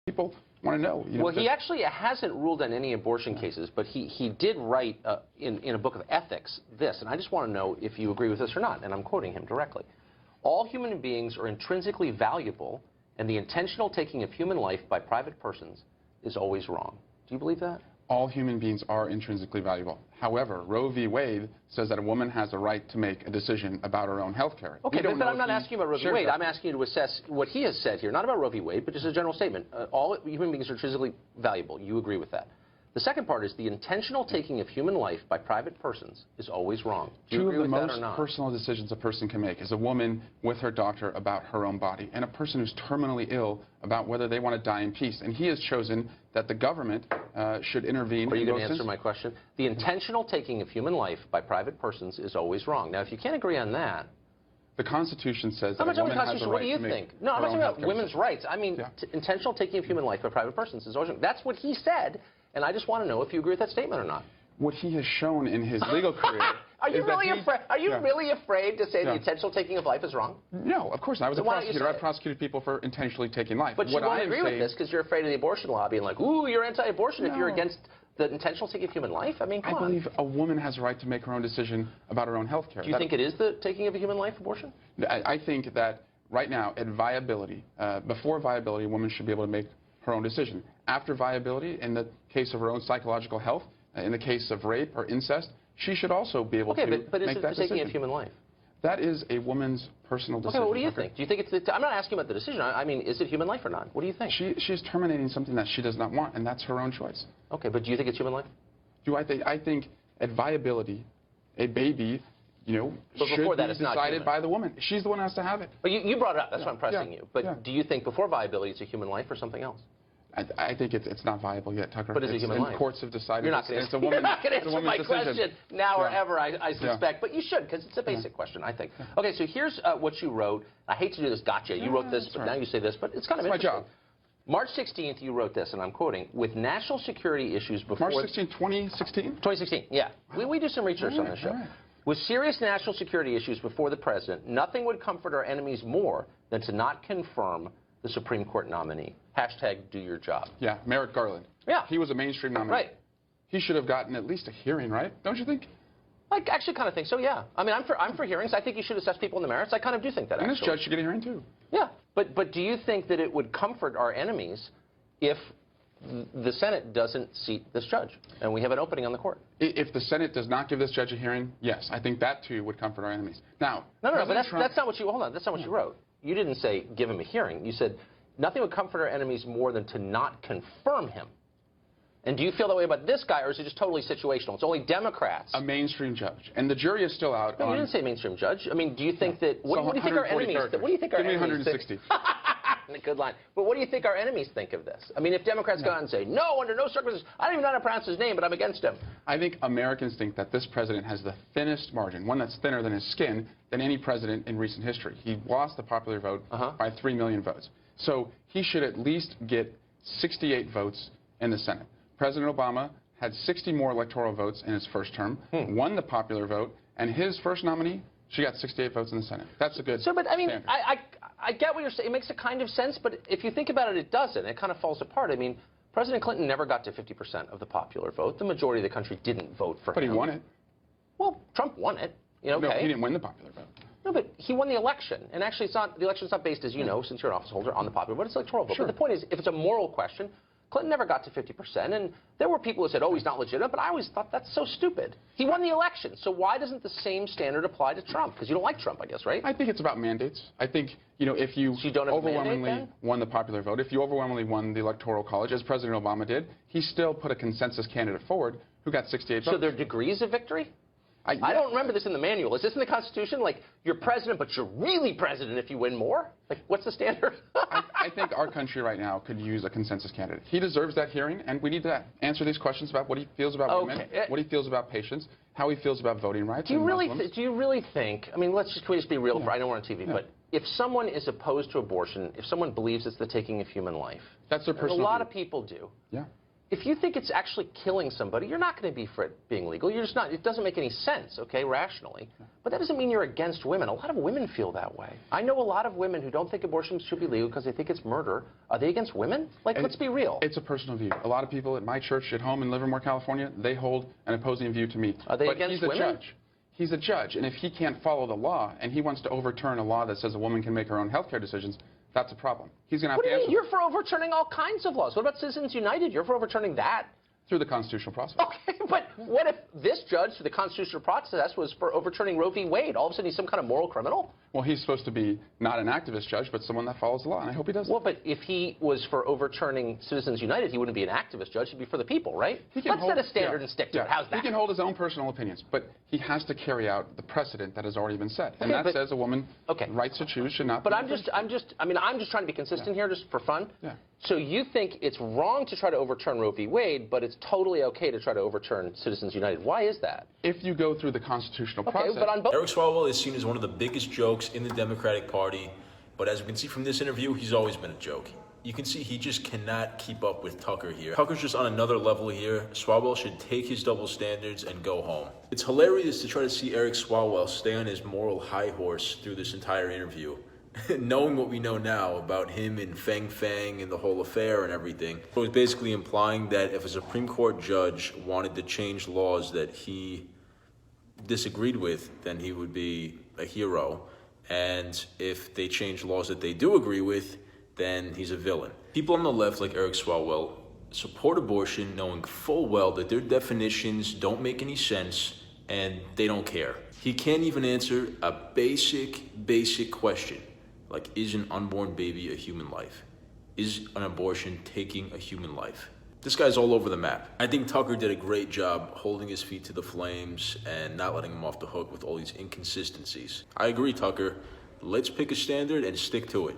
People want to know. Well, he actually hasn't ruled on any abortion cases, but he did write in a book of ethics this, and I just want to know if you agree with this or not, and I'm quoting him directly. All human beings are intrinsically valuable, and the intentional taking of human life by private persons is always wrong. Do you believe that? All human beings are intrinsically valuable. However, Roe v. Wade says that a woman has a right to make a decision about her own health care. Okay, but I'm not asking about Roe v. Wade. I'm asking you to assess what he has said here, not about Roe v. Wade, but just a general statement. All human beings are intrinsically valuable. You agree with that. The second part is the intentional taking of human life by private persons is always wrong. Do you agree with that or not? Two of the most personal decisions a person can make is a woman with her doctor about her own body, and a person who's terminally ill about whether they want to die in peace. And he has chosen that the government should intervene. Are you going to answer my question? The intentional taking of human life by private persons is always wrong. Now, if you can't agree on that, the Constitution says that a woman has a right to make No, I'm not talking about women's rights. I mean, intentional taking of human life by private persons is always wrong. That's what he said, and I just want to know if you agree with that statement or not. What he has shown in his legal career Are you really afraid to say the intentional taking of life is wrong? No, of course not. I was a prosecutor. I prosecuted people for intentionally taking life. But you won't agree with this because you're afraid of the abortion lobby and like, ooh, you're anti-abortion if you're against the intentional taking of human life? I mean, come on. I believe a woman has a right to make her own decision about her own health care. Do you think it is the taking of a human life, abortion? I think that right now, at viability, before viability, a woman should be able to make her own decision. After viability, in the case of her own psychological health, in the case of rape or incest, she should also be able to make that decision. Okay, but is it the taking of human life? That is a woman's personal decision. Okay, well, what do you think? Do you think it's I'm not asking about the decision. I mean, is it human life or not? What do you think? She's terminating something that she does not want, and that's her own choice. Okay, but do you think it's human life? I think at viability, a baby, should be decided by the woman. She's the one who has to have it. But you brought it up. That's why I'm pressing you. But do you think before viability it's a human life or something else? I think it's not viable yet, Tucker. But is it human life? Courts have decided. You're not going to answer my question now or ever, I suspect. But you should, because it's a basic question, I think. Okay, so here's what you wrote. I hate to do this gotcha. You wrote this, but now you say this. But it's kind of interesting. My job. March 16th, you wrote this, and I'm quoting, with national security issues before... March 16th, 2016? 2016, yeah. We do some research on this show. With serious national security issues before the president, nothing would comfort our enemies more than to not confirm the Supreme Court nominee. Hashtag do your job. Yeah, Merrick Garland. Yeah. He was a mainstream nominee. Right. He should have gotten at least a hearing, right? Don't you think? I actually kind of think so, yeah. I mean, I'm for hearings. I think you should assess people in the merits. I kind of do think that, and this judge should get a hearing, too. Yeah. But do you think that it would comfort our enemies if the Senate doesn't seat this judge and we have an opening on the court? If the Senate does not give this judge a hearing, yes. I think that, too, would comfort our enemies. Now, No, but that's not what you... Hold on. That's not what you wrote. You didn't say give him a hearing. You said nothing would comfort our enemies more than to not confirm him. And do you feel that way about this guy, or is it just totally situational? It's only Democrats. A mainstream judge. And the jury is still out on... You didn't say mainstream judge. I mean, do you think that... What do you think our enemies... What do you think our enemies... Give me 160. Good line. But what do you think our enemies think of this? I mean, if Democrats go out and say, no, under no circumstances, I don't even know how to pronounce his name, but I'm against him. I think Americans think that this president has the thinnest margin, one that's thinner than his skin, than any president in recent history. He lost the popular vote by 3 million votes. So he should at least get 68 votes in the Senate. President Obama had 60 more electoral votes in his first term, won the popular vote, and his first nominee, she got 68 votes in the Senate. That's a good but I mean, standard. I get what you're saying. It makes a kind of sense, but if you think about it, it doesn't. It kind of falls apart. I mean, President Clinton never got to 50% of the popular vote. The majority of the country didn't vote for him. But he won it. Well, Trump won it. Okay. No, he didn't win the popular vote. No, but he won the election. And actually, the election's not based, as you know, since you're an office holder, on the popular vote. It's electoral vote. Sure. But the point is, if it's a moral question, Clinton never got to 50%, and there were people who said, oh, he's not legitimate, but I always thought that's so stupid. He won the election, so why doesn't the same standard apply to Trump? Because you don't like Trump, I guess, right? I think it's about mandates. I think, if you overwhelmingly won the popular vote, if you overwhelmingly won the Electoral College, as President Obama did, he still put a consensus candidate forward who got 68 votes. So there are degrees of victory? I don't remember this in the manual. Is this in the Constitution? Like, you're president, but you're really president if you win more? Like, what's the standard? I think our country right now could use a consensus candidate. He deserves that hearing, and we need to answer these questions about what he feels about women, what he feels about patients, how he feels about voting rights. Do you really think, I mean, can we just be real? I know we're on TV, but if someone is opposed to abortion, if someone believes it's the taking of human life, that's their personal a lot of people do. Yeah. If you think it's actually killing somebody, you're not going to be for it being legal. You're just not. It doesn't make any sense, okay, rationally. But that doesn't mean you're against women. A lot of women feel that way. I know a lot of women who don't think abortion should be legal because they think it's murder. Are they against women? Like, let's be real. It's a personal view. A lot of people at my church at home in Livermore, California, they hold an opposing view to me. Are they but against he's a women? judge. He's a judge, and if he can't follow the law and he wants to overturn a law that says a woman can make her own health care decisions, that's a problem. He's going to have to answer. What do you mean? You're for overturning all kinds of laws. What about Citizens United? You're for overturning that. Through the constitutional process. Okay, but what if this judge through the constitutional process was for overturning Roe v. Wade? All of a sudden he's some kind of moral criminal? Well, he's supposed to be not an activist judge, but someone that follows the law, and I hope he does. Well, but if he was for overturning Citizens United, he wouldn't be an activist judge. He'd be for the people, right? Let's set a standard and stick to it. How's that? He can hold his own personal opinions, but he has to carry out the precedent that has already been set, and that says a woman rights to choose should not. But I'm just trying to be consistent here, just for fun. Yeah. So you think it's wrong to try to overturn Roe v. Wade, but it's totally okay to try to overturn Citizens United. Why is that? If you go through the constitutional process. But on both. Eric Swalwell is seen as one of the biggest jokes in the Democratic Party, but as we can see from this interview, he's always been a joke. You can see he just cannot keep up with Tucker here. Tucker's just on another level here. Swalwell should take his double standards and go home. It's hilarious to try to see Eric Swalwell stay on his moral high horse through this entire interview. Knowing what we know now about him and Feng Feng and the whole affair and everything, it was basically implying that if a Supreme Court judge wanted to change laws that he disagreed with, then he would be a hero. And if they change laws that they do agree with, then he's a villain. People on the left, like Eric Swalwell, support abortion knowing full well that their definitions don't make any sense and they don't care. He can't even answer a basic question. Like, is an unborn baby a human life? Is an abortion taking a human life? This guy's all over the map. I think Tucker did a great job holding his feet to the flames and not letting him off the hook with all these inconsistencies. I agree, Tucker. Let's pick a standard and stick to it.